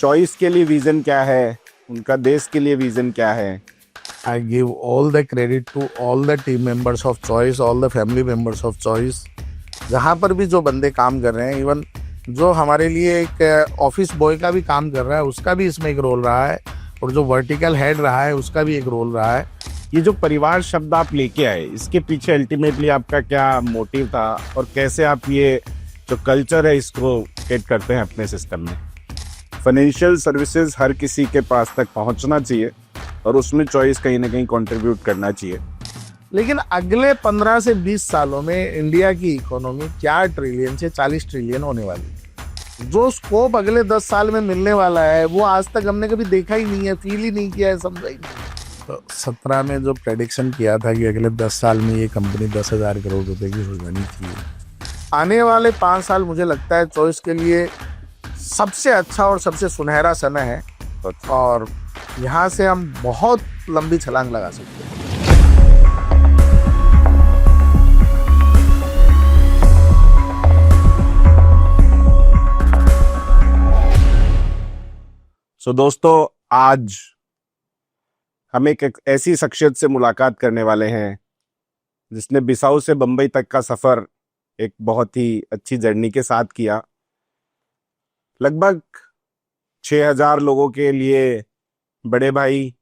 Choice के लिए vision क्या है, उनका देश के लिए विजन क्या है। I give all the credit to all the team members of Choice, all the family members of Choice. जहाँ पर भी जो बंदे काम कर रहे हैं, इवन जो हमारे लिए एक ऑफिस बॉय का भी काम कर रहा है, उसका भी इसमें एक रोल रहा है, और जो वर्टिकल हेड रहा है उसका भी एक रोल रहा है। ये जो परिवार शब्द आप लेके आए, इसके पीछे अल्टीमेटली आपका क्या मोटिव था और कैसे आप ये जो कल्चर है इसको एड करते हैं अपने सिस्टम में। फाइनेंशियल सर्विसेज हर किसी के पास तक पहुंचना चाहिए और उसमें चॉइस कहीं ना कहीं कंट्रीब्यूट करना चाहिए। लेकिन अगले 15 से 20 सालों में इंडिया की इकोनॉमी 4 ट्रिलियन से 40 ट्रिलियन होने वाली है। जो स्कोप अगले 10 साल में मिलने वाला है वो आज तक हमने कभी देखा ही नहीं है, फील ही नहीं किया है, समझा ही नहीं। तो 17 में जो प्रेडिक्शन किया था कि अगले 10 साल में ये कंपनी 10,000 करोड़ रुपए की हो जानी चाहिए, आने वाले 5 साल मुझे लगता है चॉइस के लिए सबसे अच्छा और सबसे सुनहरा समय है, और यहाँ से हम बहुत लंबी छलांग लगा सकते हैं। दोस्तों, आज हम एक ऐसी शख्सियत से मुलाकात करने वाले हैं जिसने बिसाऊ से बंबई तक का सफर एक बहुत ही अच्छी जर्नी के साथ किया। लगभग 6,000 लोगों के लिए बड़े भाई,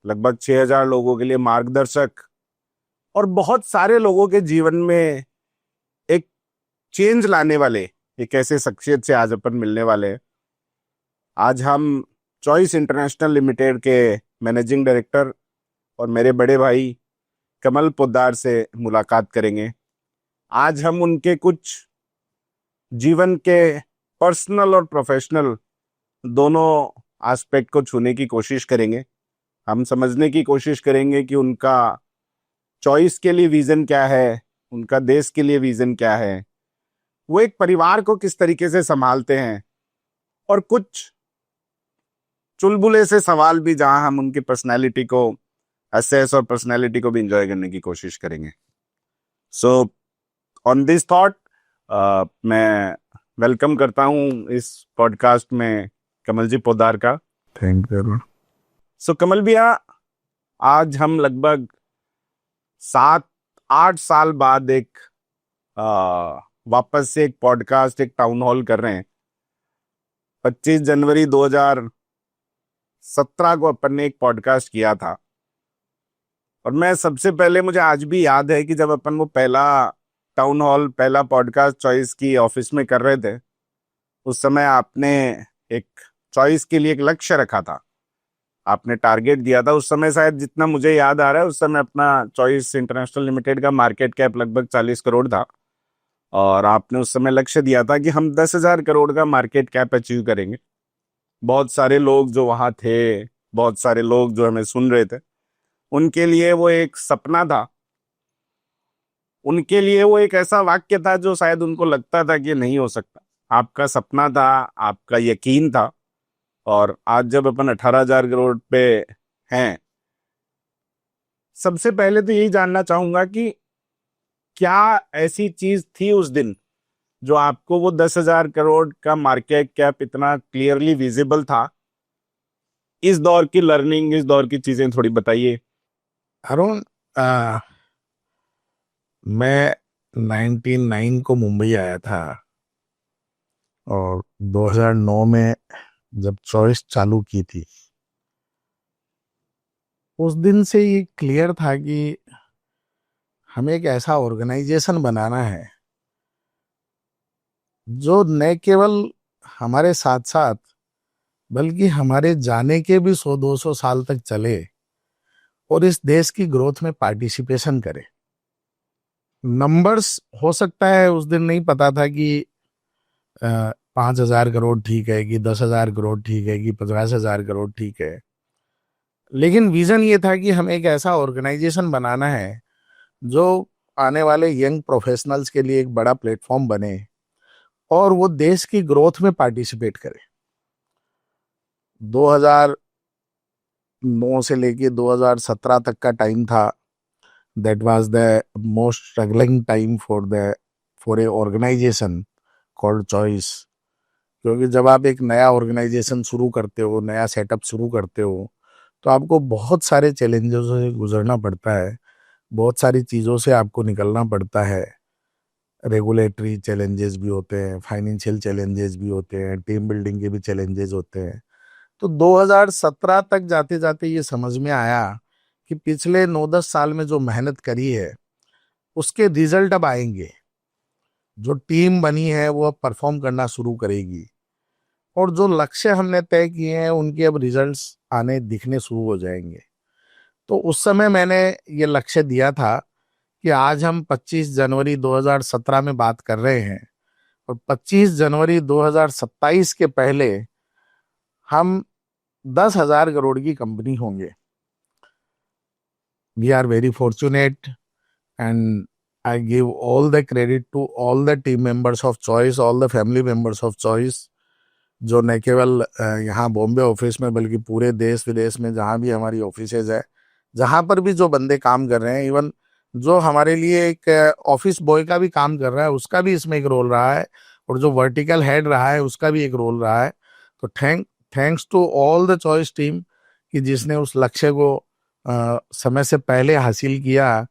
लगभग 6,000 लोगों के लिए मार्गदर्शक, और बहुत सारे लोगों के जीवन में एक चेंज लाने वाले एक ऐसे शख्सियत से आज अपन मिलने वाले हैं। आज हम चॉइस इंटरनेशनल लिमिटेड के मैनेजिंग डायरेक्टर और मेरे बड़े भाई कमल पोद्दार से मुलाकात करेंगे। आज हम उनके कुछ जीवन के पर्सनल और प्रोफेशनल दोनों एस्पेक्ट को छूने की कोशिश करेंगे। हम समझने की कोशिश करेंगे कि उनका चॉइस के लिए विजन क्या है, उनका देश के लिए विजन क्या है, वो एक परिवार को किस तरीके से संभालते हैं, और कुछ चुलबुले से सवाल भी जहां हम उनकी पर्सनैलिटी को असेस और पर्सनैलिटी को भी एंजॉय करने की कोशिश करेंगे। सो ऑन दिस थॉट मैं वेलकम करता हूं इस पॉडकास्ट में कमल जी पोद्दार का। Thank you. सो कमल भैया, आज हम लगभग 7-8 साल बाद एक वापस से एक पॉडकास्ट, एक टाउन हॉल कर रहे हैं। 25 जनवरी 2017 को अपन ने एक पॉडकास्ट किया था, और मैं सबसे पहले, मुझे आज भी याद है कि जब अपन वो पहला टाउन हॉल, पहला पॉडकास्ट चॉइस की ऑफिस में कर रहे थे, उस समय आपने एक चॉइस के लिए एक लक्ष्य रखा था, आपने टारगेट दिया था। उस समय शायद जितना मुझे याद आ रहा है, उस समय अपना चॉइस इंटरनेशनल लिमिटेड का मार्केट कैप लगभग 40 करोड़ था, और आपने उस समय लक्ष्य दिया था कि हम 10,000 करोड़ का मार्केट कैप अचीव करेंगे। बहुत सारे लोग जो वहां थे, बहुत सारे लोग जो हमें सुन रहे थे, उनके लिए वो एक सपना था, उनके लिए वो एक ऐसा वाक्य था जो शायद उनको लगता था कि नहीं हो सकता। आपका सपना था, आपका यकीन था, और आज जब अपन 18,000 करोड़ पे हैं, सबसे पहले तो यही जानना चाहूंगा कि क्या ऐसी चीज थी उस दिन जो आपको वो 10,000 करोड़ का मार्केट कैप इतना क्लियरली विजिबल था। इस दौर की लर्निंग, इस दौर की चीजें थोड़ी बताइए। अरुण, मैं 99 को मुंबई आया था, और 2009 में जब चॉइस चालू की थी, उस दिन से ये क्लियर था कि हमें एक ऐसा ऑर्गेनाइजेशन बनाना है जो न केवल हमारे साथ साथ बल्कि हमारे जाने के भी 100-200 साल तक चले और इस देश की ग्रोथ में पार्टिसिपेशन करे। नंबर्स हो सकता है उस दिन नहीं पता था कि 5,000 करोड़ ठीक है कि 10,000 करोड़ ठीक है कि 50,000 करोड़ ठीक है, लेकिन विजन ये था कि हमें एक ऐसा ऑर्गेनाइजेशन बनाना है जो आने वाले यंग प्रोफेशनल्स के लिए एक बड़ा प्लेटफॉर्म बने और वो देश की ग्रोथ में पार्टिसिपेट करे। 2009 से लेके 2017 तक का टाइम था, that was the most struggling time for a organization called choice, क्योंकि जब आप एक नया ऑर्गेनाइजेशन शुरू करते हो, नया सेटअप शुरू करते हो, तो आपको बहुत सारे चैलेंजेस से गुजरना पड़ता है, बहुत सारी चीज़ों से आपको निकलना पड़ता है। रेगुलेटरी चैलेंजेस भी होते हैं, फाइनेंशियल चैलेंजेस भी होते हैं, टीम बिल्डिंग के भी चैलेंजेस होते हैं। तो 2017 तक जाते जाते ये समझ में आया कि पिछले 9-10 साल में जो मेहनत करी है उसके रिजल्ट अब आएंगे। जो टीम बनी है वो अब परफॉर्म करना शुरू करेगी, और जो लक्ष्य हमने तय किए हैं उनके अब रिजल्ट्स आने दिखने शुरू हो जाएंगे। तो उस समय मैंने ये लक्ष्य दिया था कि आज हम 25 जनवरी 2017 में बात कर रहे हैं, और 25 जनवरी 2027 के पहले हम 10,000 करोड़ की कंपनी होंगे। We are very fortunate, and I give all the credit to all the team members of choice, all the family members of choice, जो न केवल यहाँ बॉम्बे ऑफिस में बल्कि पूरे देश विदेश में जहाँ भी हमारी ऑफिसेज है, जहाँ पर भी जो बंदे काम कर रहे हैं, इवन जो हमारे लिए एक ऑफिस बॉय का भी काम कर रहा है उसका भी इसमें एक रोल रहा है, और जो वर्टिकल हेड रहा है उसका भी एक रोल रहा है। तो thanks to all the choice team कि जिसने उस लक्ष्य को समय से पहले हासिल किया,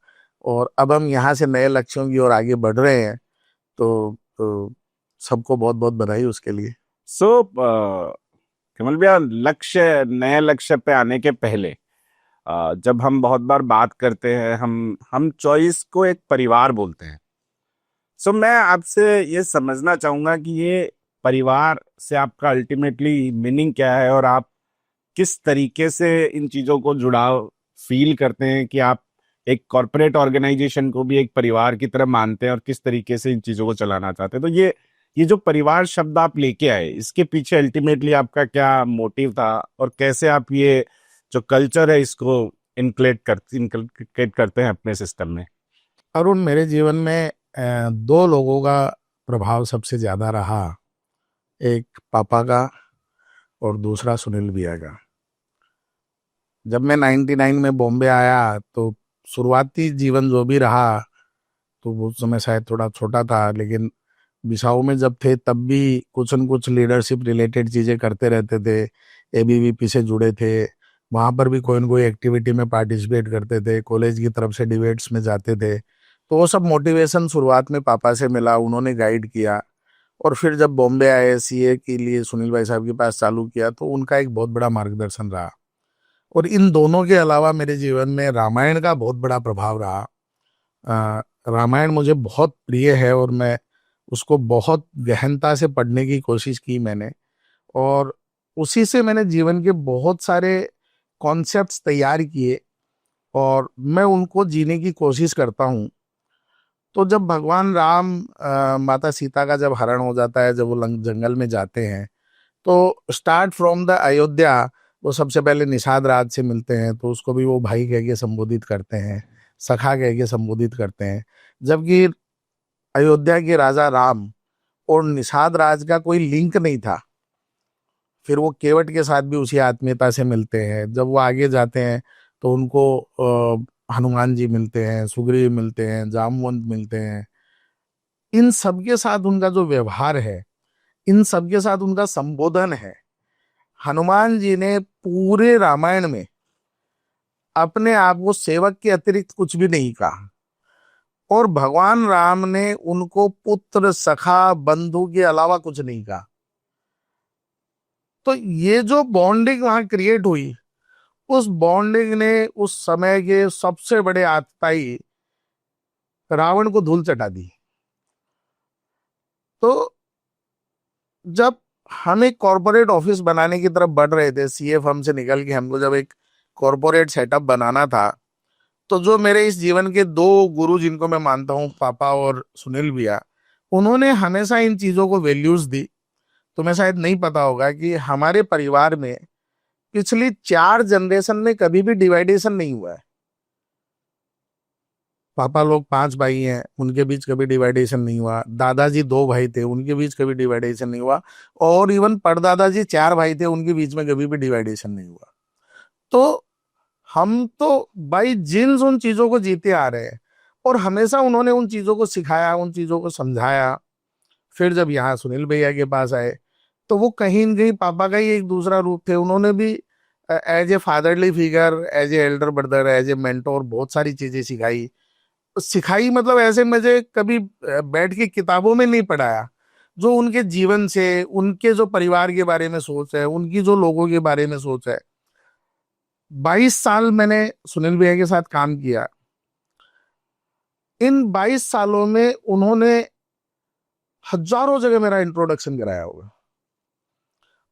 और अब हम यहाँ से नए लक्ष्यों की ओर आगे बढ़ रहे हैं। तो सबको बहुत बहुत बधाई उसके लिए। सो कमल भैया, लक्ष्य, नए लक्ष्य पे आने के पहले जब हम बहुत बार बात करते हैं, हम चॉइस को एक परिवार बोलते हैं। सो मैं आपसे ये समझना चाहूंगा कि ये परिवार से आपका अल्टीमेटली मीनिंग क्या है, और आप किस तरीके से इन चीजों को जुड़ाव फील करते हैं कि आप एक कॉरपोरेट ऑर्गेनाइजेशन को भी एक परिवार की तरह मानते हैं, और किस तरीके से इन चीजों को चलाना चाहते हैं। तो ये जो परिवार शब्द आप लेके आए, इसके पीछे अल्टीमेटली आपका क्या मोटिव था, और कैसे आप ये जो कल्चर है इसको इनकलकेट करते हैं अपने सिस्टम में? अरुण, मेरे जीवन में दो लोगों का प्रभाव सबसे ज्यादा रहा। एक पापा का और दूसरा सुनील भैया का। जब मैं 99 में बॉम्बे आया तो शुरुआती जीवन जो भी रहा, तो उस समय शायद थोड़ा छोटा था, लेकिन बिसाऊ में जब थे तब भी कुछ न कुछ लीडरशिप रिलेटेड चीज़ें करते रहते थे। एबीवीपी से जुड़े थे, वहाँ पर भी कोई न कोई एक्टिविटी में पार्टिसिपेट करते थे, कॉलेज की तरफ से डिबेट्स में जाते थे। तो वो सब मोटिवेशन शुरुआत में पापा से मिला, उन्होंने गाइड किया। और फिर जब बॉम्बे आए सीए के लिए सुनील भाई साहब के पास चालू किया, तो उनका एक बहुत बड़ा मार्गदर्शन रहा। और इन दोनों के अलावा मेरे जीवन में रामायण का बहुत बड़ा प्रभाव रहा। रामायण मुझे बहुत प्रिय है, और मैं उसको बहुत गहनता से पढ़ने की कोशिश की मैंने, और उसी से मैंने जीवन के बहुत सारे कॉन्सेप्ट्स तैयार किए, और मैं उनको जीने की कोशिश करता हूँ। तो जब भगवान राम माता सीता का जब हरण हो जाता है, जब वो जंगल में जाते हैं, तो स्टार्ट फ्रॉम द अयोध्या, वो सबसे पहले निषाद राज से मिलते हैं, तो उसको भी वो भाई कह के संबोधित करते हैं, सखा कह के संबोधित करते हैं। जबकि अयोध्या के राजा राम और निषाद राज का कोई लिंक नहीं था। फिर वो केवट के साथ भी उसी आत्मीयता से मिलते हैं। जब वो आगे जाते हैं तो उनको हनुमान जी मिलते हैं, सुग्रीव मिलते हैं, जामवंत मिलते हैं। इन सबके साथ उनका जो व्यवहार है, इन सबके साथ उनका संबोधन है, हनुमान जी ने पूरे रामायण में अपने आप को सेवक के अतिरिक्त कुछ भी नहीं कहा, और भगवान राम ने उनको पुत्र, सखा, बंधु के अलावा कुछ नहीं कहा। तो ये जो बॉन्डिंग वहां क्रिएट हुई, उस बॉन्डिंग ने उस समय के सबसे बड़े आतताई रावण को धूल चटा दी। तो जब हम एक कॉरपोरेट ऑफिस बनाने की तरफ बढ़ रहे थे, सीए फर्म से निकल के हमको जब एक कॉरपोरेट सेटअप बनाना था, तो जो मेरे इस जीवन के दो गुरु जिनको मैं मानता हूँ, पापा और सुनील भैया, उन्होंने हमेशा इन चीजों को वैल्यूज दी। तुम्हें शायद नहीं पता होगा कि हमारे परिवार में पिछली 4 जनरेशन में कभी भी डिवाइडेशन नहीं हुआ है। पापा लोग 5 भाई हैं, उनके बीच कभी डिवाइडेशन नहीं हुआ। दादाजी 2 भाई थे, उनके बीच कभी डिवाइडेशन नहीं हुआ। और इवन परदादाजी 4 भाई थे, उनके बीच में कभी भी डिवाइडेशन नहीं हुआ। तो हम तो बाई जीन्स उन चीजों को जीते आ रहे हैं, और हमेशा उन्होंने उन चीजों को सिखाया, उन चीजों को समझाया। फिर जब यहाँ सुनील भैया के पास आए, तो वो कहीं न कहीं पापा का ही एक दूसरा रूप थे। उन्होंने भी as a fatherly figure, as a elder brother, as a mentor बहुत सारी चीजें सिखाई। सिखाई मतलब ऐसे मुझे कभी बैठ के किताबों में नहीं पढ़ाया, जो उनके जीवन से, उनके जो परिवार के बारे में सोच है, उनकी जो लोगों के बारे में सोच है। 22 साल मैंने सुनील भैया के साथ काम किया। इन 22 सालों में उन्होंने हजारों जगह मेरा इंट्रोडक्शन कराया होगा।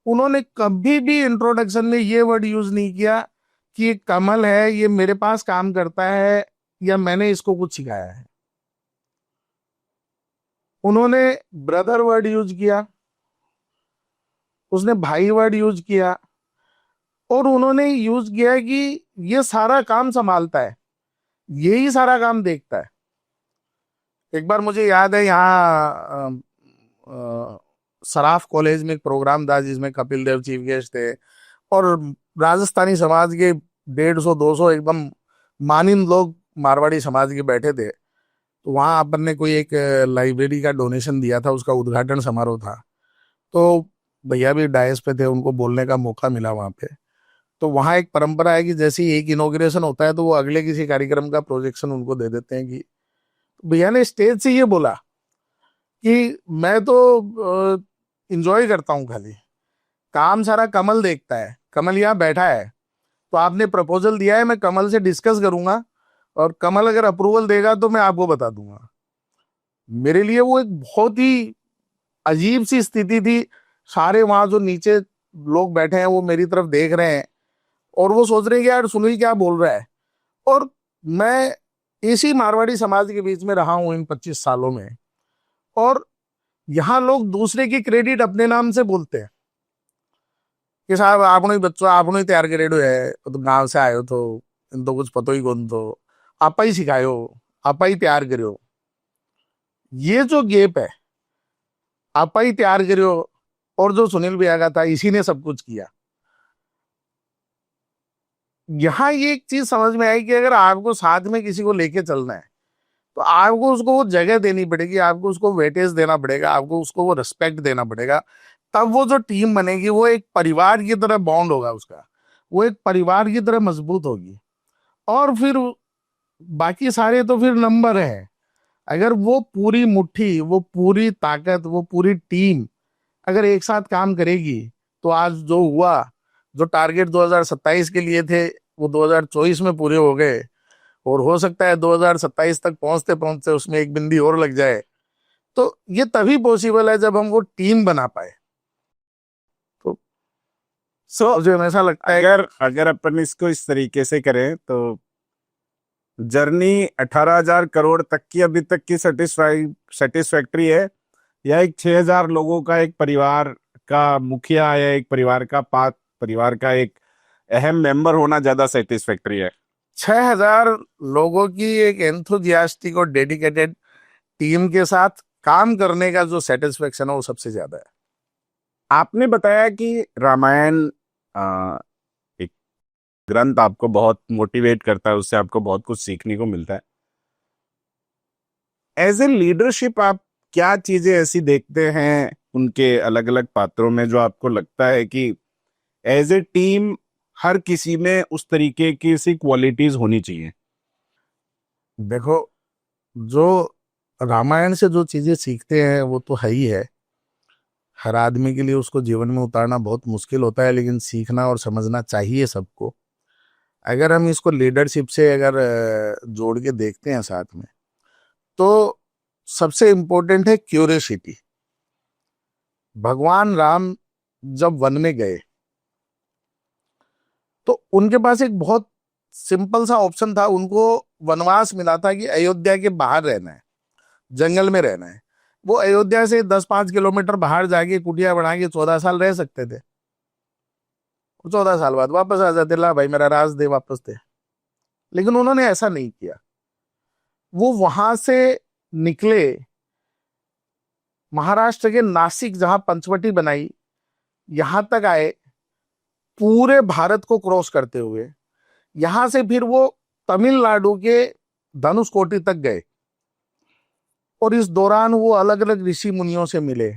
उन्होंने कभी भी इंट्रोडक्शन में ये वर्ड यूज नहीं किया कि ये कमल है, ये मेरे पास काम करता है या मैंने इसको कुछ सिखाया है। उन्होंने ब्रदर वर्ड यूज किया, उसने भाई वर्ड यूज किया, और उन्होंने यूज किया है कि ये सारा काम संभालता है, यही सारा काम देखता है। एक बार मुझे याद है, यहाँ सराफ कॉलेज में एक प्रोग्राम था जिसमें कपिल देव चीफ गेस्ट थे, और राजस्थानी समाज के 150-200 एकदम मानिंद लोग मारवाड़ी समाज के बैठे थे। तो वहाँ अपन ने कोई एक लाइब्रेरी का डोनेशन दिया था, उसका उद्घाटन समारोह था। तो भैया भी डायस पे थे, उनको बोलने का मौका मिला वहाँ पे। तो वहाँ एक परंपरा है कि जैसे ही एक इनॉग्रेशन होता है तो वो अगले किसी कार्यक्रम का प्रोजेक्शन उनको दे देते हैं। कि भैया ने स्टेज से ये बोला कि मैं तो इंजॉय करता हूँ, खाली काम सारा कमल देखता है, कमल यहाँ बैठा है, तो आपने प्रपोजल दिया है, मैं कमल से डिस्कस करूंगा, और कमल अगर अप्रूवल देगा तो मैं आपको बता दूंगा। मेरे लिए वो एक बहुत ही अजीब सी स्थिति थी। सारे वहां जो नीचे लोग बैठे हैं वो मेरी तरफ देख रहे हैं, और वो सोच रहे हैं कि यार सुनील क्या बोल रहा है। और मैं इसी मारवाड़ी समाज के बीच में रहा हूं इन 25 सालों में, और यहाँ लोग दूसरे की क्रेडिट अपने नाम से बोलते हैं कि साहब आपने ही बच्चों, आपने ही तैयार करेडो है, तुम गांव से आयो तो इन तो कुछ पतो ही कौन, तो आपा ही सिखायो, आपा ही तैयार करियो। ये जो गेप है, आपा ही तैयार करियो और जो सुनील भैया का था इसी ने सब कुछ किया। यहाँ ये एक चीज समझ में आई कि अगर आपको साथ में किसी को लेके चलना है तो आपको उसको वो जगह देनी पड़ेगी, आपको उसको वेटेज देना पड़ेगा, आपको उसको वो रिस्पेक्ट देना पड़ेगा। तब वो जो टीम बनेगी वो एक परिवार की तरह बॉन्ड होगा उसका, वो एक परिवार की तरह मजबूत होगी। और फिर बाकी सारे तो फिर नंबर है। अगर वो पूरी मुट्ठी, वो पूरी ताकत, वो पूरी टीम अगर एक साथ काम करेगी तो आज जो हुआ, जो टारगेट 2027 के लिए थे वो 2024 में पूरे हो गए, और हो सकता है 2027 तक पहुंचते पहुंचते उसमें एक बिंदी और लग जाए। तो ये तभी पॉसिबल है जब हम वो टीम बना पाए। तो सो मुझे हमेशा लगता है अगर अगर अपन इसको इस तरीके से करें तो जर्नी 18,000 करोड़ तक की अभी तक की सेटिस्फैक्ट्री है, या एक 6,000 लोगों का एक परिवार का मुखिया या एक परिवार का एक अहम मेंबर होना ज्यादा सेटिस्फैक्ट्री है? 6,000 लोगों की एक एंथुजियास्टिक और डेडिकेटेड टीम के साथ काम करने का जो सेटिस्फेक्शन है वो सबसे ज्यादा है। आपने बताया कि रामायण आ, एक ग्रंथ आपको बहुत मोटिवेट करता है, उससे आपको बहुत कुछ सीखने को मिलता है। एज ए लीडरशिप आप क्या चीजें ऐसी देखते हैं उनके अलग अलग पात्रों में जो आपको लगता है कि एज ए टीम हर किसी में उस तरीके की सी क्वालिटीज होनी चाहिए? देखो, जो रामायण से जो चीजें सीखते हैं वो तो है ही है। हर आदमी के लिए उसको जीवन में उतारना बहुत मुश्किल होता है, लेकिन सीखना और समझना चाहिए सबको। अगर हम इसको लीडरशिप से अगर जोड़ के देखते हैं साथ में, तो सबसे इंपॉर्टेंट है क्यूरियोसिटी। भगवान राम जब वन में गए तो उनके पास एक बहुत सिंपल सा ऑप्शन था। उनको वनवास मिला था कि अयोध्या के बाहर रहना है, जंगल में रहना है। वो अयोध्या से 10-5 किलोमीटर बाहर जाके कुटिया बना के 14 साल रह सकते थे, और 14 साल बाद वापस आ जाते, ला भाई मेरा राज दे वापस थे। लेकिन उन्होंने ऐसा नहीं किया। वो वहां से निकले, महाराष्ट्र के नासिक जहां पंचवटी बनाई, यहां तक आए, पूरे भारत को क्रॉस करते हुए। यहां से फिर वो तमिलनाडु के धनुषकोटी तक गए, और इस दौरान वो अलग अलग ऋषि मुनियों से मिले,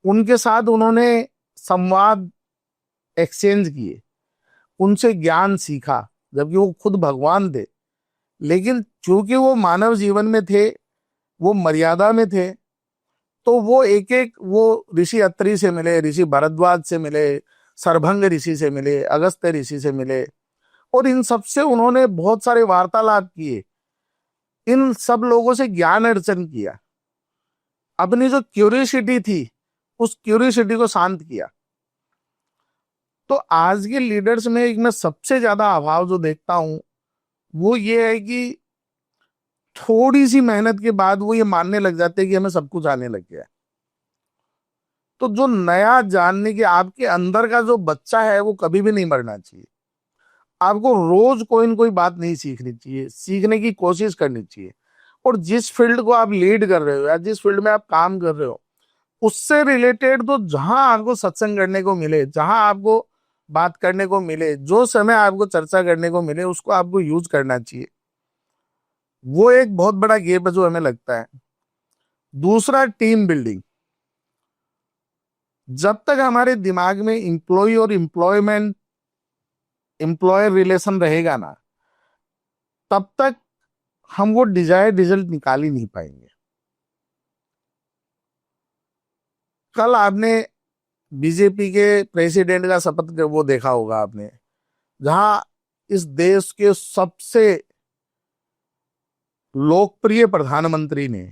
उनके साथ उन्होंने संवाद एक्सचेंज किए, उनसे ज्ञान सीखा, जबकि वो खुद भगवान थे। लेकिन चूंकि वो मानव जीवन में थे, वो मर्यादा में थे, तो वो एक एक वो ऋषि अत्रि से मिले, ऋषि भरद्वाज से मिले, सरभंग ऋषि से मिले, अगस्त्य ऋषि से मिले, और इन सब से उन्होंने बहुत सारे वार्तालाप किए, इन सब लोगों से ज्ञान अर्जन किया, अपनी जो क्यूरियोसिटी थी उस क्यूरियोसिटी को शांत किया। तो आज के लीडर्स में एक मैं सबसे ज्यादा अभाव जो देखता हूं वो ये है कि थोड़ी सी मेहनत के बाद वो ये मानने लग जाते हैं कि हमें सब कुछ आने लग गया है। तो जो नया जानने के आपके अंदर का जो बच्चा है वो कभी भी नहीं मरना चाहिए। आपको रोज कोई न कोई बात नहीं सीखनी चाहिए, सीखने की कोशिश करनी चाहिए। और जिस फील्ड को आप लीड कर रहे हो या जिस फील्ड में आप काम कर रहे हो उससे रिलेटेड तो जहां आपको सत्संग करने को मिले, जहां आपको बात करने को मिले, जो समय आपको चर्चा करने को मिले उसको आपको यूज करना चाहिए। वो एक बहुत बड़ा गेप है जो हमें लगता है। दूसरा, टीम बिल्डिंग। जब तक हमारे दिमाग में इंप्लॉय और एम्प्लॉयर रिलेशन रहेगा ना, तब तक हम वो डिजायर्ड रिजल्ट निकाल ही नहीं पाएंगे। कल आपने बीजेपी के प्रेसिडेंट का शपथ वो देखा होगा आपने, जहां इस देश के सबसे लोकप्रिय प्रधानमंत्री ने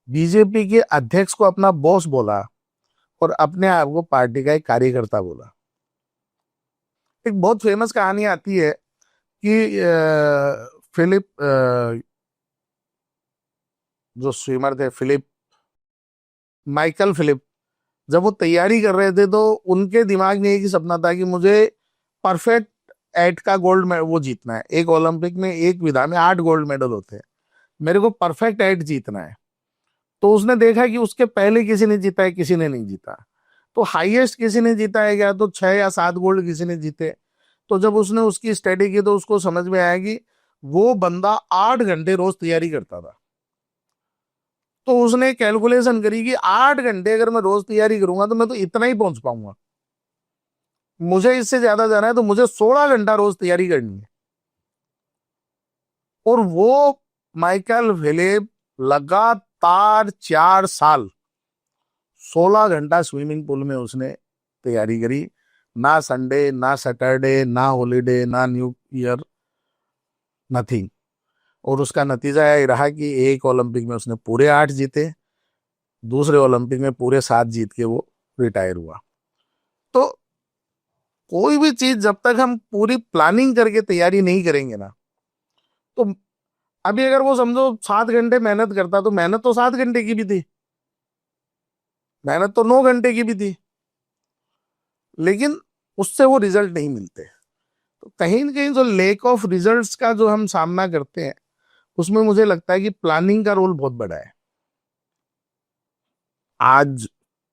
बीजेपी के अध्यक्ष को अपना बॉस बोला और अपने आप को पार्टी का एक कार्यकर्ता बोला। एक बहुत फेमस कहानी आती है कि फिलिप, जो स्विमर थे, माइकल फिलिप, जब वो तैयारी कर रहे थे तो उनके दिमाग में एक ही सपना था कि मुझे परफेक्ट 8 का गोल्ड मेडल वो जीतना है। एक ओलंपिक में एक विधा में 8 गोल्ड मेडल होते हैं, मेरे को परफेक्ट 8 जीतना है। तो उसने देखा कि उसके पहले किसी ने जीता है, किसी ने नहीं जीता। तो हाईएस्ट किसी ने जीता है क्या, तो 6 या 7 गोल्ड किसी ने जीते। तो जब उसने उसकी स्टडी की तो उसको समझ में आया कि वो बंदा 8 घंटे रोज तैयारी करता था। तो उसने कैलकुलेशन करी कि 8 घंटे अगर मैं रोज तैयारी करूंगा तो मैं तो इतना ही पहुंच पाऊंगा, मुझे इससे ज्यादा जाना है तो मुझे 16 घंटा रोज तैयारी करनी है। और वो माइकल फिलिप लगातार 4 साल 16 घंटा स्विमिंग पूल में उसने तैयारी करी, ना संडे, ना सैटरडे, ना हॉलीडे, ना न्यू ईयर, नथिंग। और उसका नतीजा यह रहा कि एक ओलंपिक में उसने पूरे 8 जीते, दूसरे ओलंपिक में पूरे 7 जीत के वो रिटायर हुआ। तो कोई भी चीज जब तक हम पूरी प्लानिंग करके तैयारी नहीं करेंगे ना, तो अभी अगर वो समझो 7 घंटे मेहनत करता तो मेहनत तो 7 घंटे की भी थी, मेहनत तो 9 घंटे की भी थी, लेकिन उससे वो रिजल्ट नहीं मिलते। तो कहीं ना कहीं जो लेक ऑफ रिजल्ट्स का जो हम सामना करते हैं उसमें मुझे लगता है कि प्लानिंग का रोल बहुत बड़ा है। आज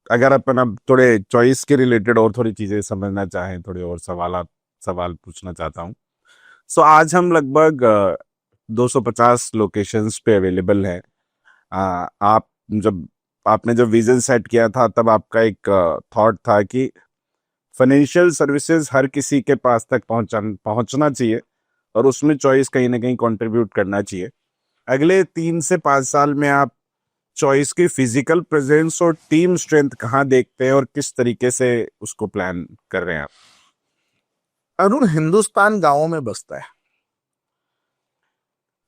अगर अपन अब थोड़े चॉइस के रिलेटेड और थोड़ी चीजें समझना चाहें, थोड़े और सवाल पूछना चाहता हूँ। सो आज हम लगभग 250 लोकेशंस पे अवेलेबल हैं। आप जब आपने जब विजन सेट किया था तब आपका एक थॉट था कि फाइनेंशियल सर्विसेज हर किसी के पास तक पहुंचना चाहिए और उसमें चॉइस कहीं ना कहीं कंट्रीब्यूट करना चाहिए। अगले 3 से 5 साल में आप चॉइस की फिजिकल प्रेजेंस और टीम स्ट्रेंथ कहाँ देखते हैं और किस तरीके से उसको प्लान कर रहे हैं आप? अरुण, हिंदुस्तान गांवों में बसता है।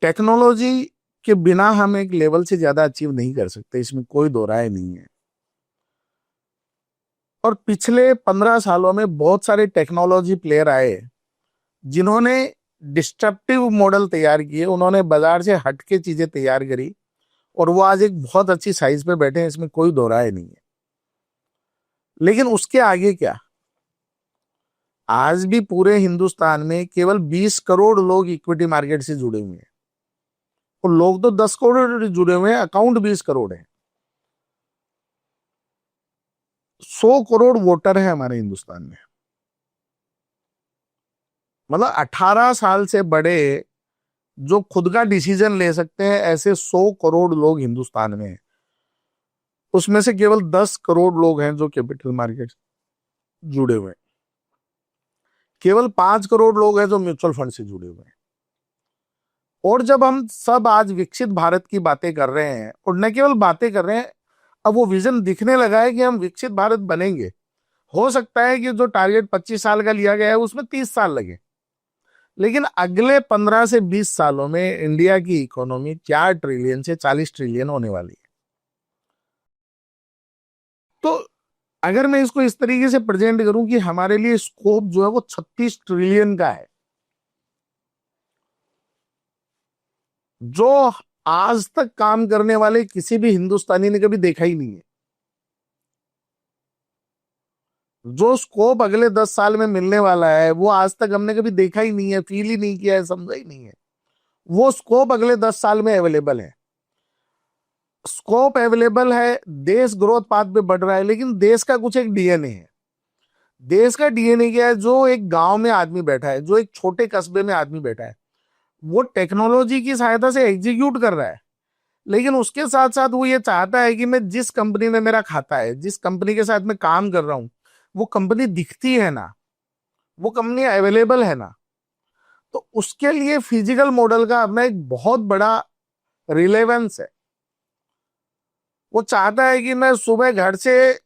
टेक्नोलॉजी के बिना हम एक लेवल से ज्यादा अचीव नहीं कर सकते, इसमें कोई दो राय नहीं है। और पिछले 15 सालों में बहुत सारे टेक्नोलॉजी प्लेयर आए जिन्होंने डिस्ट्रप्टिव मॉडल तैयार किए, उन्होंने बाजार से हटके चीजें तैयार करी और वो आज एक बहुत अच्छी साइज पे बैठे हैं, इसमें कोई दो राय नहीं है। लेकिन उसके आगे क्या? आज भी पूरे हिंदुस्तान में केवल 20 करोड़ लोग इक्विटी मार्केट से जुड़े हुए हैं और लोग तो 10 करोड़ जुड़े हुए हैं, अकाउंट 20 करोड़ है। 100 करोड़ वोटर है हमारे हिंदुस्तान में। मतलब 18 साल से बड़े जो खुद का डिसीजन ले सकते हैं ऐसे 100 करोड़ लोग हिंदुस्तान में हैं। उसमें से केवल 10 करोड़ लोग हैं जो कैपिटल मार्केट जुड़े हुए हैं, केवल 5 करोड़ लोग हैं जो म्यूचुअल फंड से जुड़े हुए हैं। और जब हम सब आज विकसित भारत की बातें कर रहे हैं, और न केवल बातें कर रहे हैं, अब वो विजन दिखने लगा है कि हम विकसित भारत बनेंगे। हो सकता है कि जो टारगेट 25 साल का लिया गया है उसमें 30 साल लगे, लेकिन अगले 15 से 20 सालों में इंडिया की इकोनॉमी 4 ट्रिलियन से 40 ट्रिलियन होने वाली है। तो अगर मैं इसको इस तरीके से प्रेजेंट करूं कि हमारे लिए स्कोप जो है वो 36 ट्रिलियन का है, जो आज तक काम करने वाले किसी भी हिंदुस्तानी ने कभी देखा ही नहीं है। जो स्कोप अगले 10 साल में मिलने वाला है वो आज तक हमने कभी देखा ही नहीं है, फील ही नहीं किया है, समझा ही नहीं है। वो स्कोप अगले 10 साल में अवेलेबल है। स्कोप अवेलेबल है, देश ग्रोथ पाथ पे बढ़ रहा है, लेकिन देश का कुछ एक डीएनए है। देश का डीएनए क्या है? जो एक गांव में आदमी बैठा है, जो एक छोटे कस्बे में आदमी बैठा है, वो टेक्नोलॉजी की सहायता से एग्जीक्यूट कर रहा है, लेकिन उसके साथ साथ वो ये चाहता है कि मैं जिस कंपनी में मेरा खाता है, जिस कंपनी के साथ मैं काम कर रहा हूं, वो कंपनी दिखती है ना, वो कंपनी अवेलेबल है ना। तो उसके लिए फिजिकल मॉडल का अपना एक बहुत बड़ा रिलेवेंस है। वो चाहता है कि मैं सुबह घर से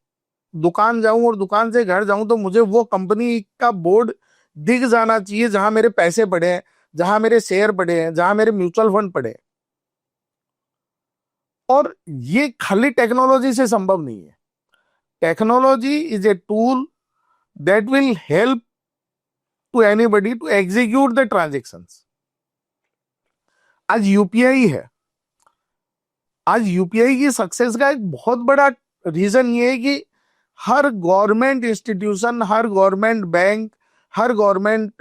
दुकान जाऊं और दुकान से घर जाऊं तो मुझे वो कंपनी का बोर्ड दिख जाना चाहिए जहां मेरे पैसे पड़े हैं, जहां मेरे शेयर पड़े हैं, जहां मेरे म्यूचुअल फंड पड़े हैं। और ये खाली टेक्नोलॉजी से संभव नहीं है। Technology is a tool that will help to anybody to execute the transactions. आज यूपीआई है। आज यूपीआई की सक्सेस का एक बहुत बड़ा रीजन ये है कि हर गवर्नमेंट इंस्टीट्यूशन, हर गवर्नमेंट बैंक, हर गवर्नमेंट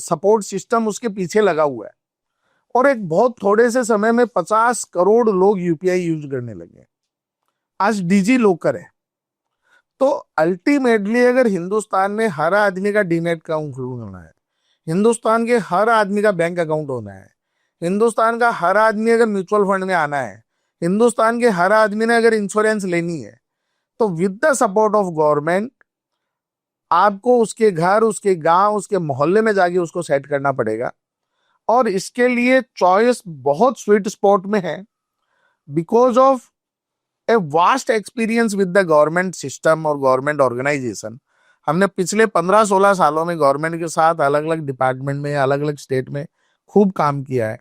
सपोर्ट सिस्टम उसके पीछे लगा हुआ है। और एक बहुत थोड़े से समय में 50 करोड़ लोग यूपीआई यूज करने लगे। आज डिजी लॉकर है। तो अल्टीमेटली अगर हिंदुस्तान में हर आदमी का डीमैट अकाउंट होना है, हिंदुस्तान के हर आदमी का बैंक अकाउंट होना है, हिंदुस्तान का हर आदमी अगर म्यूचुअल फंड में आना है, हिंदुस्तान के हर आदमी ने अगर इंश्योरेंस लेनी है, तो with the support of government आपको उसके घर, उसके गांव, उसके मोहल्ले में जाके उसको सेट करना पड़ेगा। और इसके लिए चॉइस बहुत स्वीट स्पॉट में है, because of a vast experience with the government system और गवर्नमेंट ऑर्गेनाइजेशन। हमने पिछले 15-16 सालों में गवर्नमेंट के साथ अलग अलग डिपार्टमेंट में, अलग अलग स्टेट में खूब काम किया है।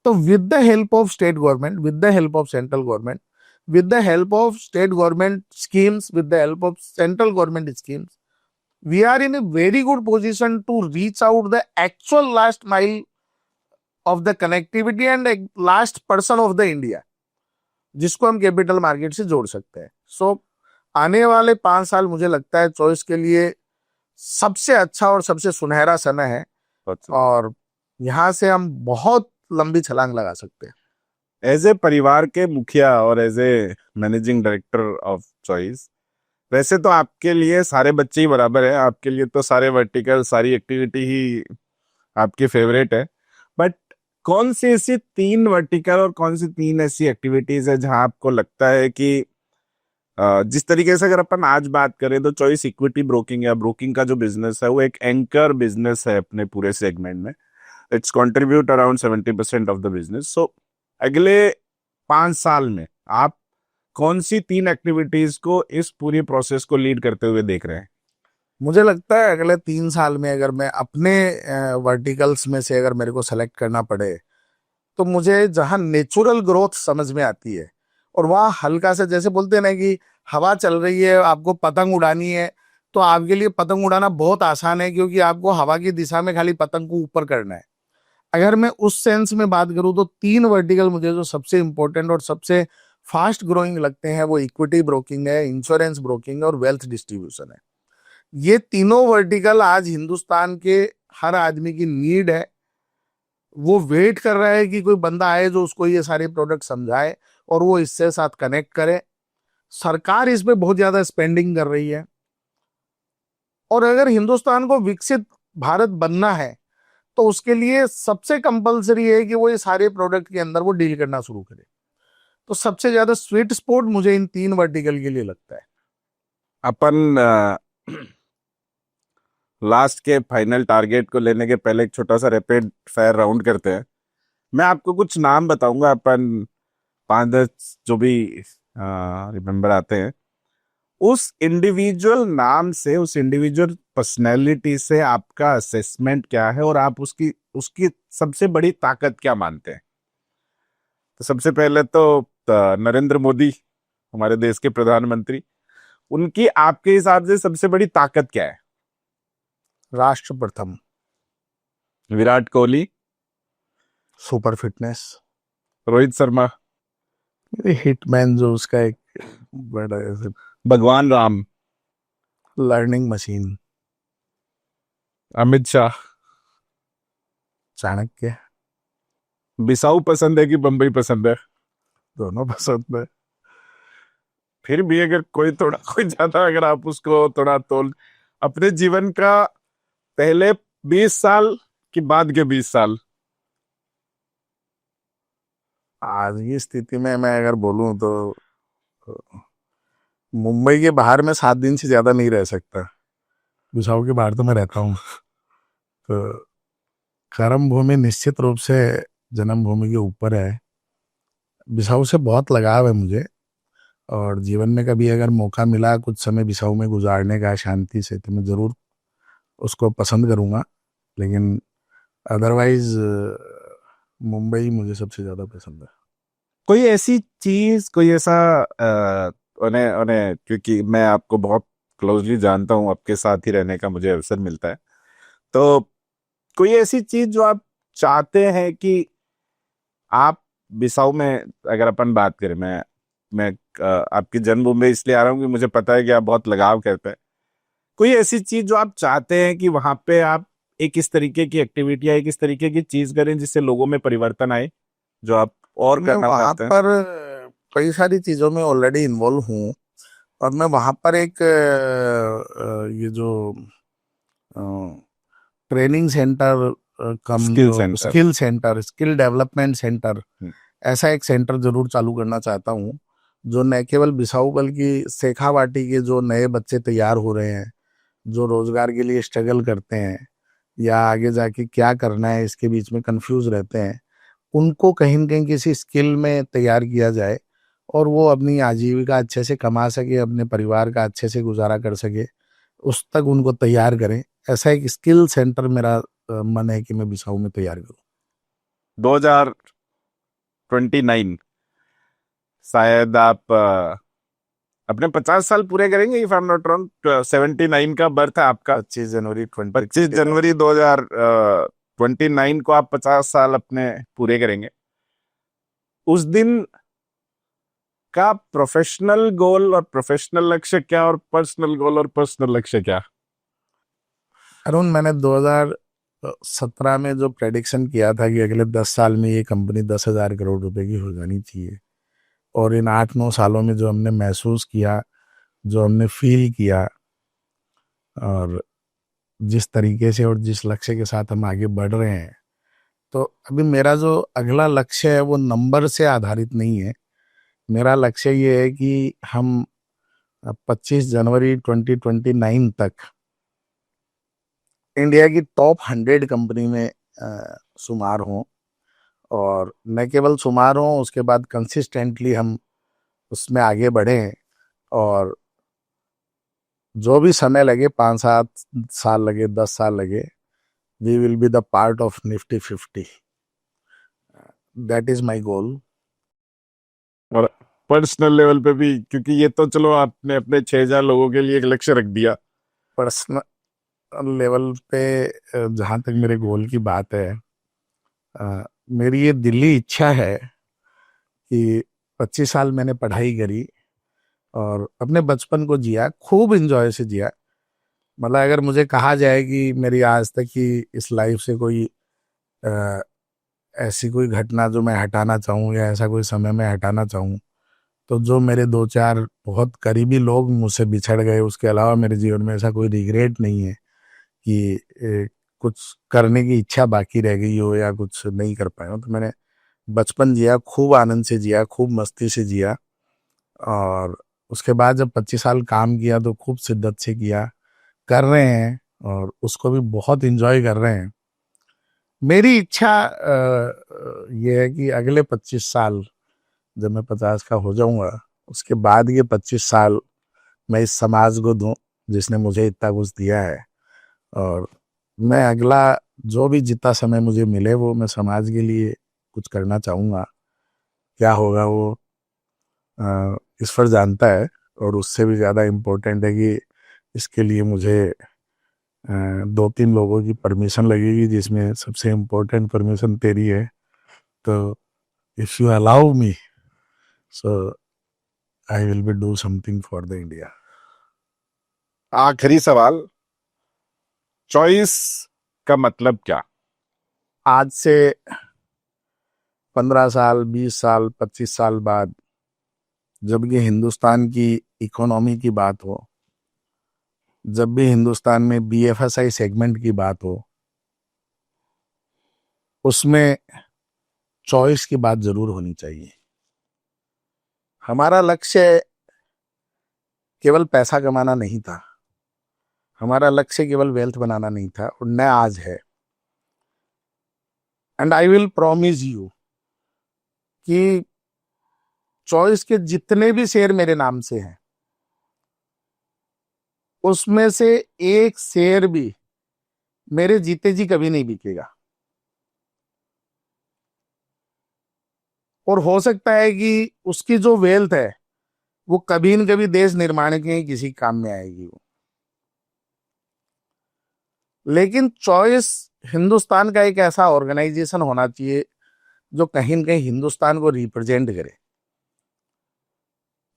तो with the help of state government, with the help of central government, with the help of state government schemes, with the help of central government schemes, we are in a very good position to reach out the actual last mile of the connectivity and last person of the India, जिसको हम capital market से जोड़ सकते हैं। सो आने वाले 5 साल मुझे लगता है चॉइस के लिए सबसे अच्छा और सबसे सुनहरा समय है, और यहाँ से हम बहुत लंबी छलांग लगा सकते हैं। एज ए परिवार के मुखिया और as a managing director of choice, वैसे तो आपके लिए सारे बच्चे ही बराबर है, आपके लिए तो सारे वर्टिकल, सारी एक्टिविटी ही आपकी फेवरेट है। बट कौन सी ऐसी 3 वर्टिकल और कौन सी 3 ऐसी एक्टिविटीज है जहां आपको लगता है कि जिस तरीके से अगर अपन आज बात करें तो चॉइस इक्विटी ब्रोकिंग या ब्रोकिंग का जो बिजनेस है वो एक एंकर बिजनेस है अपने पूरे सेगमेंट में, its contribute around 70% of the business. So अगले 5 साल में आप कौन सी 3 एक्टिविटीज को इस पूरी प्रोसेस को लीड करते हुए देख रहे हैं? मुझे लगता है अगले 3 साल में अगर मैं अपने वर्टिकल्स में से अगर मेरे को सेलेक्ट करना पड़े, तो मुझे जहां नेचुरल ग्रोथ समझ में आती है और वहां हल्का सा, जैसे बोलते हैं ना कि हवा चल रही है, आपको पतंग उड़ानी है, तो आपके लिए पतंग उड़ाना बहुत आसान है, क्योंकि आपको हवा की दिशा में खाली पतंग को ऊपर करना है। अगर मैं उस सेंस में बात करूं तो 3 वर्टिकल मुझे जो सबसे इंपॉर्टेंट और सबसे फास्ट ग्रोइंग लगते हैं वो इक्विटी ब्रोकिंग है, इंश्योरेंस ब्रोकिंग और वेल्थ डिस्ट्रीब्यूशन है। ये तीनों वर्टिकल आज हिंदुस्तान के हर आदमी की नीड है। वो वेट कर रहा है कि कोई बंदा आए जो उसको ये सारे प्रोडक्ट समझाए और वो इससे साथ कनेक्ट करे। सरकार इस पे बहुत ज्यादा स्पेंडिंग कर रही है, और अगर हिंदुस्तान को विकसित भारत बनना है तो उसके लिए सबसे कंपलसरी है कि वो ये सारे प्रोडक्ट के अंदर वो डील करना शुरू करे। तो सबसे ज्यादा स्वीट स्पॉट मुझे इन 3 वर्टिकल के लिए लगता है। अपन लास्ट के फाइनल टारगेट को लेने के पहले एक छोटा सा रैपिड फायर राउंड करते हैं। मैं आपको कुछ नाम बताऊंगा, अपन 5-10 जो भी रिमेम्बर आते हैं, उस इंडिविजुअल नाम से, उस इंडिविजुअल पर्सनैलिटी से आपका असेसमेंट क्या है और आप उसकी उसकी सबसे बड़ी ताकत क्या मानते हैं। तो सबसे पहले तो नरेंद्र मोदी, हमारे देश के प्रधानमंत्री, उनकी आपके हिसाब से सबसे बड़ी ताकत क्या है। राष्ट्र प्रथम। Virat Kohli. Super fitness. Rohit Sharma. Hitman जो उसका एक बड़ा ऐसे भगवान राम। Learning machine. अमित शाह। चाणक्य। बिसाऊ पसंद है कि बम्बई पसंद है। दोनों पसंद है। फिर भी अगर कोई ज्यादा, अगर आप उसको थोड़ा तोल, अपने जीवन का पहले 20 साल कि बाद के 20 साल। आज की स्थिति में मैं अगर बोलूं तो मुंबई के बाहर में 7 दिन से ज्यादा नहीं रह सकता। भुसावल के बाहर तो मैं रहता हूँ। तो कर्म भूमि निश्चित रूप से जन्मभूमि के ऊपर है। बिसाऊ से बहुत लगाव है मुझे, और जीवन में कभी अगर मौका मिला कुछ समय बिसाऊ में गुजारने का शांति से, तो मैं ज़रूर उसको पसंद करूँगा। लेकिन अदरवाइज मुंबई मुझे सबसे ज़्यादा पसंद है। कोई ऐसी चीज, कोई ऐसा उन्हें उन्हें क्योंकि मैं आपको बहुत क्लोजली जानता हूँ, आपके साथ ही रहने का मुझे अवसर मिलता है, तो कोई ऐसी चीज जो आप चाहते हैं कि आप बिसाऊ में, अगर अपन बात करें, मैं आपकी जन्मभूमि में इसलिए आ रहा हूँ कि मुझे पता है कि आप बहुत लगाव करते हैं। कोई ऐसी चीज जो आप चाहते हैं कि वहां पे आप एक इस तरीके की एक्टिविटी या एक इस तरीके की चीज करें जिससे लोगों में परिवर्तन आए, जो आप और मैं करना वहाँ चाहते हैं। पर कई सारी चीज़ों में ऑलरेडी इन्वॉल्व हूँ, और मैं वहाँ पर एक ये जो ट्रेनिंग सेंटर कम स्किल जो centre. Skill centre, skill development centre, ऐसा एक सेंटर जरूर चालू करना चाहता हूँ, जो न केवल बिसाऊ बल्कि शेखावाटी के जो नए बच्चे तैयार हो रहे हैं, जो रोजगार के लिए स्ट्रगल करते हैं या आगे जाके क्या करना है इसके बीच में कंफ्यूज रहते हैं, उनको कहीं न कहीं किसी स्किल में तैयार किया जाए और वो अपनी आजीविका अच्छे से कमा सके, अपने परिवार का अच्छे से गुजारा कर सके, उस तक उनको तैयार करें। ऐसा एक स्किल सेंटर मेरा मन है कि मैं बिसाऊ में तैयार करूं। 2029 शायद आप अपने 50 साल पूरे करेंगे, if I am not wrong. 79 का बर्थ है आपका। 25 जनवरी 2029 को आप 50 साल अपने पूरे करेंगे। उस दिन का प्रोफेशनल गोल और प्रोफेशनल लक्ष्य क्या, और पर्सनल गोल और पर्सनल लक्ष्य क्या। अरुण, मैंने 2017 में जो प्रेडिक्शन किया था कि अगले 10 साल में ये कंपनी 10,000 करोड़ रुपए की हो जानी चाहिए, और इन 8-9 सालों में जो हमने महसूस किया, जो हमने फील किया, और जिस तरीके से और जिस लक्ष्य के साथ हम आगे बढ़ रहे हैं, तो अभी मेरा जो अगला लक्ष्य है वो नंबर से आधारित नहीं है। मेरा लक्ष्य ये है कि हम 25 जनवरी 2029 तक इंडिया की टॉप 100 कंपनी में शुमार हों, और न केवल शुमार हों, उसके बाद कंसिस्टेंटली हम उसमें आगे बढ़ें, और जो भी समय लगे, 5-7 साल लगे, 10 साल लगे, we will be the part of Nifty 50। That is my goal. और पर्सनल लेवल पे भी, क्योंकि ये तो चलो आपने अपने 6,000 लोगों के लिए एक लक्ष्य रख दिया। पर्सनल लेवल पे जहाँ तक मेरे गोल की बात है, मेरी ये दिली इच्छा है कि 25 साल मैंने पढ़ाई करी और अपने बचपन को जिया, खूब इंजॉय से जिया। मतलब अगर मुझे कहा जाए कि मेरी आज तक की इस लाइफ से कोई अ, ऐसी कोई घटना जो मैं हटाना चाहूँ या ऐसा कोई समय मैं हटाना चाहूँ, तो जो मेरे 2-4 बहुत करीबी लोग मुझसे बिछड़ गए, उसके अलावा मेरे जीवन में ऐसा कोई रिग्रेट नहीं है कि कुछ करने की इच्छा बाकी रह गई हो या कुछ नहीं कर पाए हो। तो मैंने बचपन जिया, खूब आनंद से जिया, खूब मस्ती से जिया। और उसके बाद जब 25 साल काम किया तो खूब शिद्दत से किया, कर रहे हैं और उसको भी बहुत इंजॉय कर रहे हैं। मेरी इच्छा ये है कि अगले 25 साल, जब मैं 50 का हो जाऊंगा, उसके बाद ये 25 साल मैं इस समाज को दूं जिसने मुझे इतना कुछ दिया है। और मैं अगला जो भी जितना समय मुझे मिले वो मैं समाज के लिए कुछ करना चाहूँगा। क्या होगा वो ईश्वर जानता है। और उससे भी ज़्यादा इम्पोर्टेंट है कि इसके लिए मुझे 2-3 लोगों की परमिशन लगेगी, जिसमें सबसे इम्पोर्टेंट परमिशन तेरी है। तो if you allow me, so I will be do something for the India. आखिरी सवाल, चॉइस का मतलब क्या? आज से 15 साल, 20 साल, 25 साल बाद जब ये हिंदुस्तान की इकोनॉमी की बात हो, जब भी हिंदुस्तान में बीएफएसआई सेगमेंट की बात हो, उसमें चॉइस की बात जरूर होनी चाहिए। हमारा लक्ष्य केवल पैसा कमाना नहीं था, हमारा लक्ष्य केवल वेल्थ बनाना नहीं था, और न आज है। And I will promise you कि चॉइस के जितने भी शेयर मेरे नाम से हैं, उसमें से एक शेयर भी मेरे जीते जी कभी नहीं बिकेगा। और हो सकता है कि उसकी जो वेल्थ है वो कभी न कभी देश निर्माण के ही किसी काम में आएगी वो। लेकिन चॉइस हिंदुस्तान का एक ऐसा ऑर्गेनाइजेशन होना चाहिए जो कहीं न कहीं हिंदुस्तान को रिप्रेजेंट करे।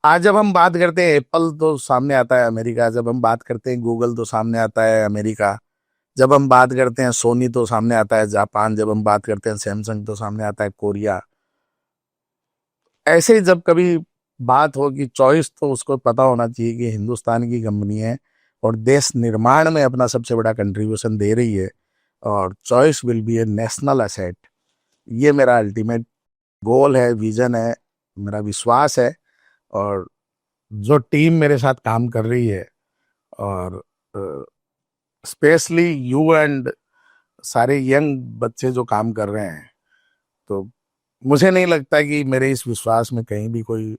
आज जब हम बात करते हैं एप्पल, तो सामने आता है अमेरिका। जब हम बात करते हैं गूगल, तो सामने आता है अमेरिका। जब हम बात करते हैं सोनी, तो सामने आता है जापान। जब हम बात करते हैं सैमसंग, तो सामने आता है कोरिया। ऐसे ही जब कभी बात हो कि चॉइस, तो उसको पता होना चाहिए कि हिंदुस्तान की कंपनी है और देश निर्माण में अपना सबसे बड़ा कंट्रीब्यूशन दे रही है, और choice will be A national asset. ये मेरा अल्टीमेट गोल है, विजन है, मेरा विश्वास है। और जो टीम मेरे साथ काम कर रही है, और स्पेशली यू एंड सारे यंग बच्चे जो काम कर रहे हैं, तो मुझे नहीं लगता कि मेरे इस विश्वास में कहीं भी कोई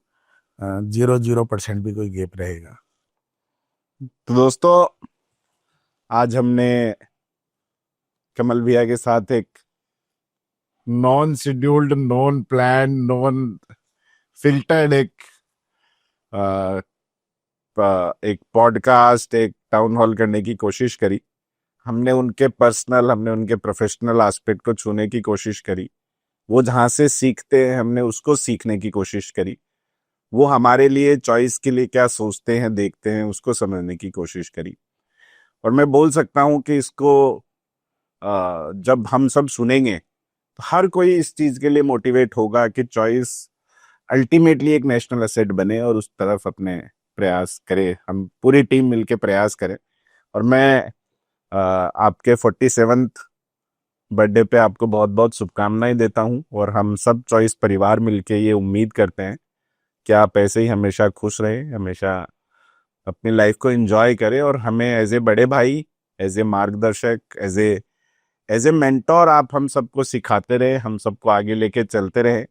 0% भी कोई गैप रहेगा। तो दोस्तों, आज हमने कमल भैया के साथ एक non scheduled, non plan, non filtered uh, एक पॉडकास्ट, एक टाउन हॉल करने की कोशिश करी। हमने उनके पर्सनल, हमने उनके प्रोफेशनल एस्पेक्ट को छूने की कोशिश करी। वो जहाँ से सीखते हैं, हमने उसको सीखने की कोशिश करी। वो हमारे लिए चॉइस के लिए क्या सोचते हैं, देखते हैं, उसको समझने की कोशिश करी। और मैं बोल सकता हूँ कि इसको जब हम सब सुनेंगे तो हर कोई इस चीज के लिए मोटिवेट होगा कि चॉइस अल्टीमेटली एक नेशनल एसेट बने और उस तरफ अपने प्रयास करे। हम पूरी टीम मिलके प्रयास करें। और मैं आपके 47th बर्थडे पे आपको बहुत बहुत शुभकामनाएं देता हूं। और हम सब चॉइस परिवार मिलके ये उम्मीद करते हैं कि आप ऐसे ही हमेशा खुश रहें, हमेशा अपनी लाइफ को एंजॉय करें, और हमें एज ए बड़े भाई, एज ए मार्गदर्शक, एज ए मेंटोर आप हम सबको सिखाते रहे, हम सबको आगे लेके चलते रहे।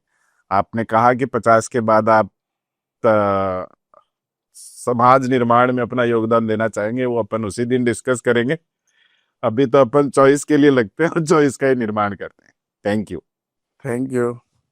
आपने कहा कि 50 के बाद आप अ, समाज निर्माण में अपना योगदान देना चाहेंगे, वो अपन उसी दिन डिस्कस करेंगे। अभी तो अपन चॉइस के लिए लगते हैं और चॉइस का ही निर्माण करते हैं। Thank you. Thank you.